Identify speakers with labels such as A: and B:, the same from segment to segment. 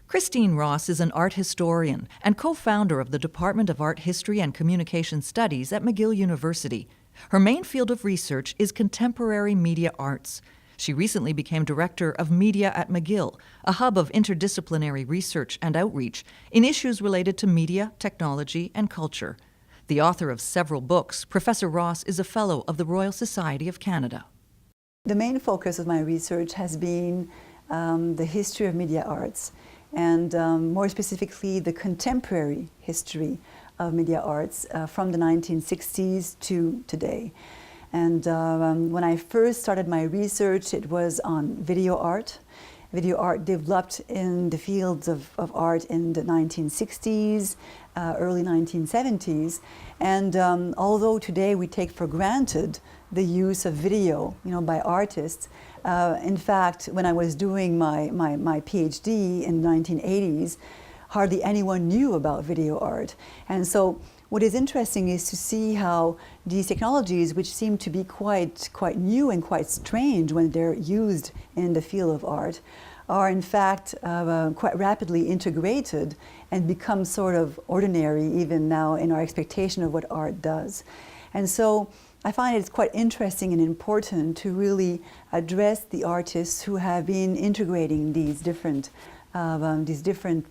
A: Christine Ross is an art historian and co-founder of the Department of Art History and Communication Studies at McGill University. Her main field of research is contemporary media arts. She recently became director of Media at McGill, a hub of interdisciplinary research and outreach in issues related to media, technology, and culture. The author of several books, Professor Ross is a fellow of the Royal Society of Canada.
B: The main focus of my research has been the history of media arts, and more specifically the contemporary history of media arts from the 1960s to today. And when I first started my research, it was on video art. Video art developed in the fields of art in the 1960s, early 1970s. And although today we take for granted the use of video, by artists, in fact, when I was doing my PhD in the 1980s, hardly anyone knew about video art. And so what is interesting is to see how these technologies, which seem to be quite new and quite strange when they're used in the field of art, are in fact quite rapidly integrated and become sort of ordinary even now in our expectation of what art does. And so I find it's quite interesting and important to really address the artists who have been integrating these different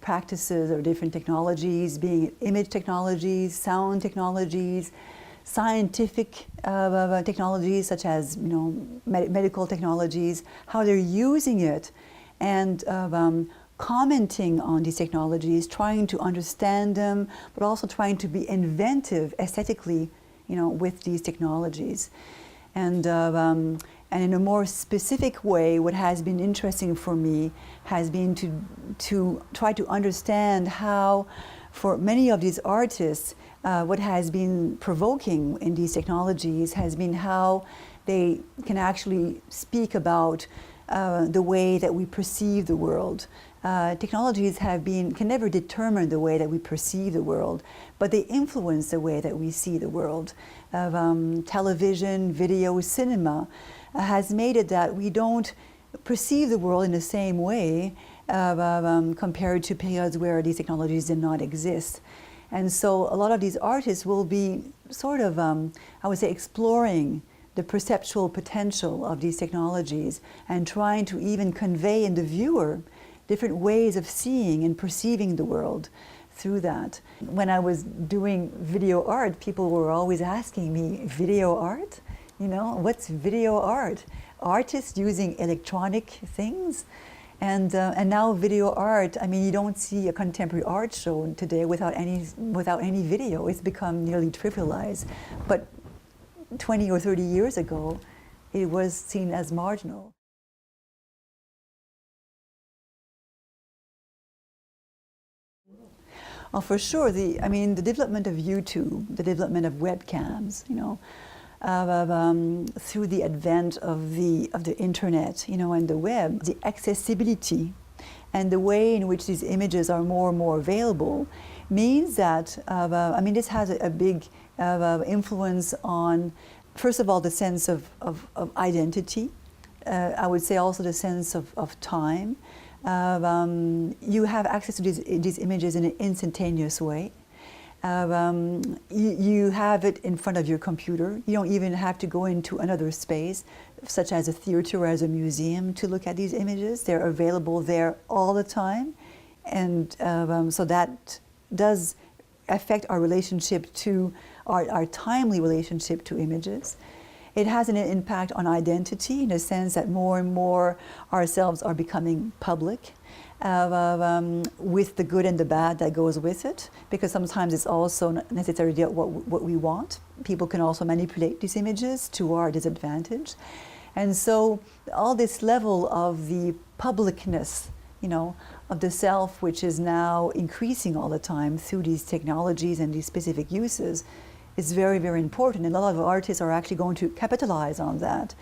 B: practices or different technologies, being it image technologies, sound technologies, scientific technologies such as medical technologies, how they're using it, and commenting on these technologies, trying to understand them, but also trying to be inventive aesthetically, with these technologies. And in a more specific way, what has been interesting for me has been to try to understand how, for many of these artists, what has been provoking in these technologies has been how they can actually speak about the way that we perceive the world. Technologies can never determine the way that we perceive the world, but they influence the way that we see the world. Television, video, cinema has made it that we don't perceive the world in the same way compared to periods where these technologies did not exist. And so a lot of these artists will be sort of, I would say, exploring the perceptual potential of these technologies and trying to even convey in the viewer different ways of seeing and perceiving the world through that. When I was doing video art, people were always asking me, video art? What's video art? Artists using electronic things? And now video art, you don't see a contemporary art show today without any video. It's become nearly trivialized. But 20 or 30 years ago, it was seen as marginal. Well, for sure, the development of YouTube, the development of webcams, through the advent of the internet, and the web, the accessibility and the way in which these images are more and more available means that, this has a big influence on, first of all, the sense of identity. I would say also the sense of time. You have access to these images in an instantaneous way. You have it in front of your computer. You don't even have to go into another space, such as a theater or as a museum, to look at these images. They're available there all the time. And so that does affect our relationship to, our timely relationship to images. It has an impact on identity in a sense that more and more ourselves are becoming public, with the good and the bad that goes with it, because sometimes it's also not necessarily what we want. People can also manipulate these images to our disadvantage. And so all this level of the publicness, of the self, which is now increasing all the time through these technologies and these specific uses, is very, very important. And a lot of artists are actually going to capitalize on that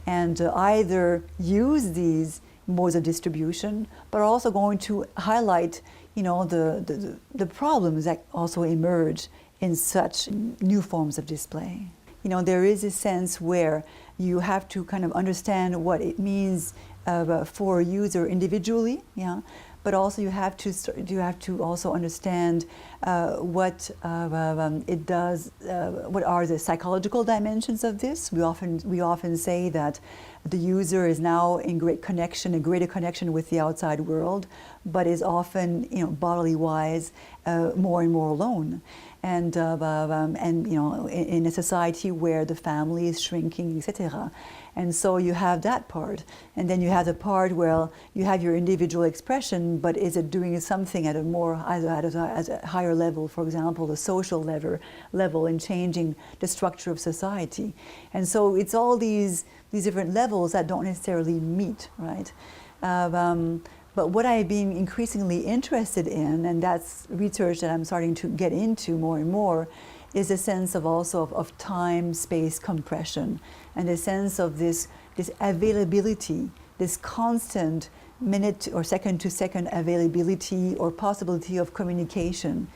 B: and either use these modes of distribution, but are also going to highlight, the problems that also emerge in such new forms of display. There is a sense where you have to kind of understand what it means for a user individually, but also you have to also understand what it does. What are the psychological dimensions of this? We often say that the user is now in a greater connection with the outside world, but is often, bodily wise, more and more alone. And in a society where the family is shrinking, etc. And so you have that part, and then you have the part where you have your individual expression, but is it doing something at a higher level, for example, the social level in changing the structure of society. And so it's all these different levels that don't necessarily meet, right? But what I've been increasingly interested in, and that's research that I'm starting to get into more and more, is a sense of time-space compression, and a sense of this availability, this constant minute or second-to-second availability or possibility of communication,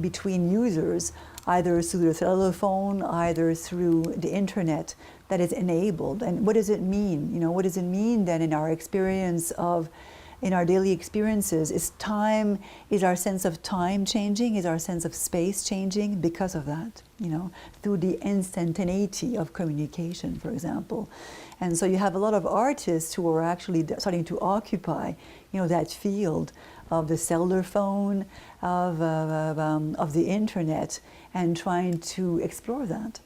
B: between users, either through the cellular phone, either through the internet, that is enabled. And what does it mean? What does it mean then in our experience in our daily experiences? Is our sense of time changing? Is our sense of space changing because of that? Through the instantaneity of communication, for example. And so you have a lot of artists who are actually starting to occupy, that field of the cellular phone, of the internet, and trying to explore that.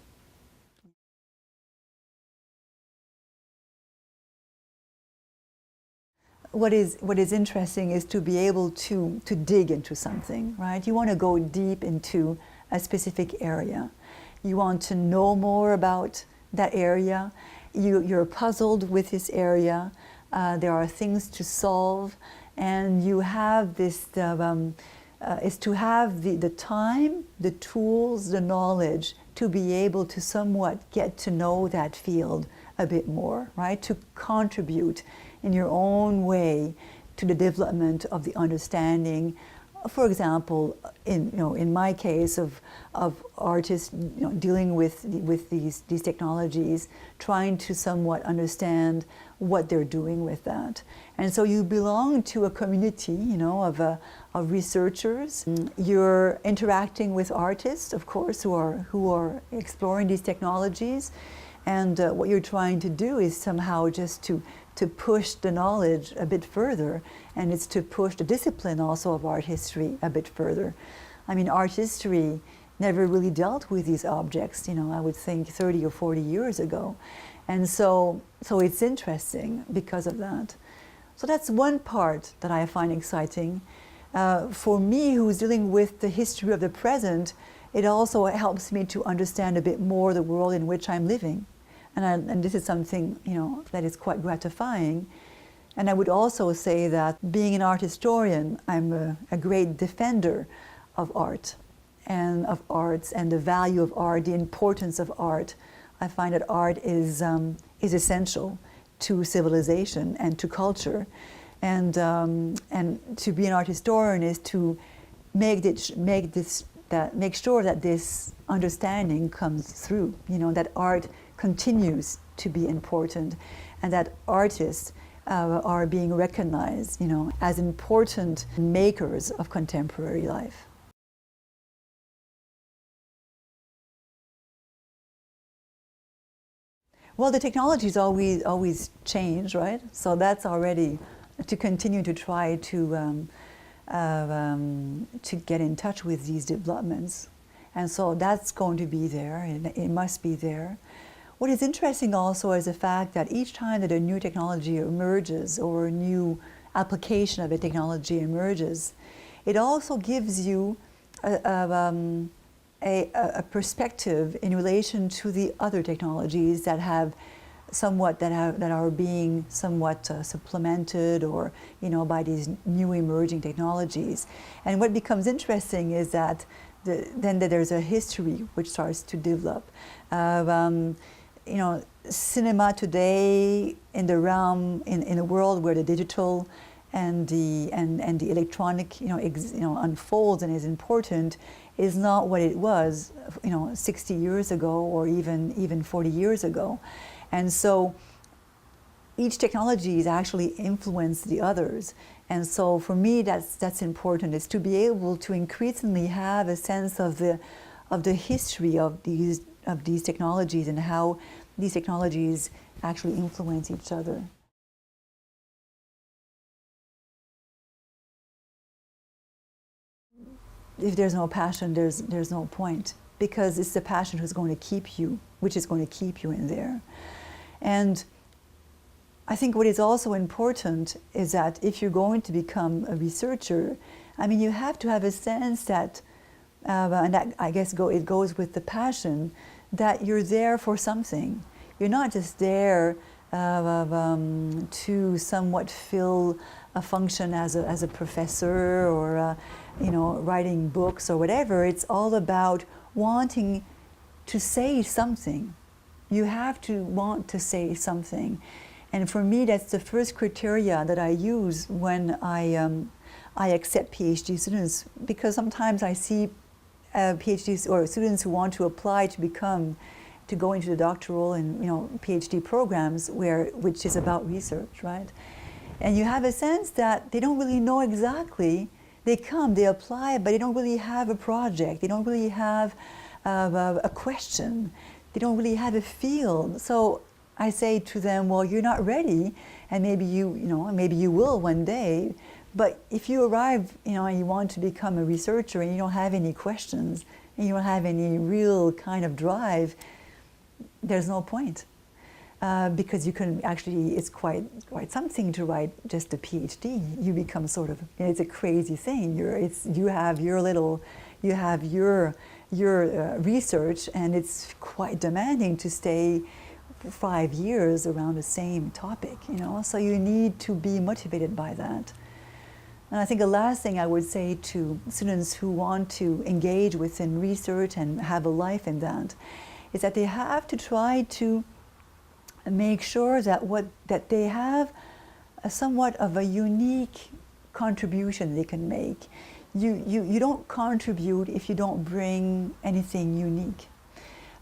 B: What is interesting is to be able to dig into something, right? You want to go deep into a specific area. You want to know more about that area. You're puzzled with this area. There are things to solve, and you have this is to have the time, the tools, the knowledge to be able to somewhat get to know that field a bit more, right? To contribute in your own way to the development of the understanding. For example, in my case of artists, dealing with these technologies, trying to somewhat understand what they're doing with that. And so you belong to a community, of researchers. You're interacting with artists, of course, who are exploring these technologies. And what you're trying to do is somehow just to push the knowledge a bit further, and it's to push the discipline also of art history a bit further. I mean, art history never really dealt with these objects, I would think 30 or 40 years ago. And so it's interesting because of that. So that's one part that I find exciting. For me, who's dealing with the history of the present, it also helps me to understand a bit more the world in which I'm living. And this is something, that is quite gratifying. And I would also say that being an art historian, I'm a great defender of art and of arts and the value of art, the importance of art. I find that art is essential to civilization and to culture. And to be an art historian is to make sure that this understanding comes through, that art continues to be important, and that artists are being recognized, as important makers of contemporary life. Well, the technologies always change, right? So that's already to continue to try to get in touch with these developments, and so that's going to be there. It must be there. What is interesting also is the fact that each time that a new technology emerges or a new application of a technology emerges, it also gives you a perspective in relation to the other technologies that are being somewhat supplemented or by these new emerging technologies. And what becomes interesting is that then there's a history which starts to develop. Cinema today in the realm in a world where the digital and the electronic unfolds and is important, is not what it was 60 years ago or even 40 years ago. And so each technology is actually influence the others. And so for me, that's important, is to be able to increasingly have a sense of the history of these technologies and how these technologies actually influence each other. If there's no passion, there's no point, because it's the passion who's going to keep you, which is going to keep you in there. And I think what is also important is that if you're going to become a researcher, I mean, you have to have a sense that, and that I guess it goes with the passion, that you're there for something. You're not just there to somewhat fill a function as a professor or writing books or whatever. It's all about wanting to say something. You have to want to say something. And for me, that's the first criteria that I use when I accept PhD students, because sometimes I see PhDs or students who want to apply to go into the doctoral and PhD programs which is about research, right? And you have a sense that they don't really know exactly. They apply, but they don't really have a project. They don't really have a question. They don't really have a field. So I say to them, well, you're not ready, and maybe you will one day. But if you arrive, and you want to become a researcher, and you don't have any questions, and you don't have any real kind of drive, there's no point. Because you can actually, it's quite something to write just a PhD. You become sort of, it's a crazy thing. You have your research, and it's quite demanding to stay 5 years around the same topic. So you need to be motivated by that. And I think the last thing I would say to students who want to engage within research and have a life in that is that they have to try to make sure that they have somewhat of a unique contribution they can make. You don't contribute if you don't bring anything unique.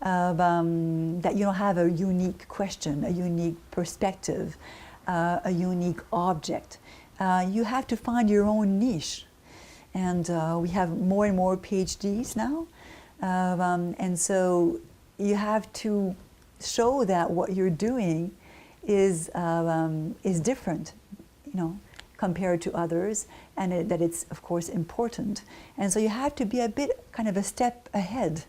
B: That you don't have a unique question, a unique perspective, a unique object. You have to find your own niche. And we have more and more PhDs now. And so you have to show that what you're doing is different, compared to others, and that it's, of course, important. And so you have to be a bit kind of a step ahead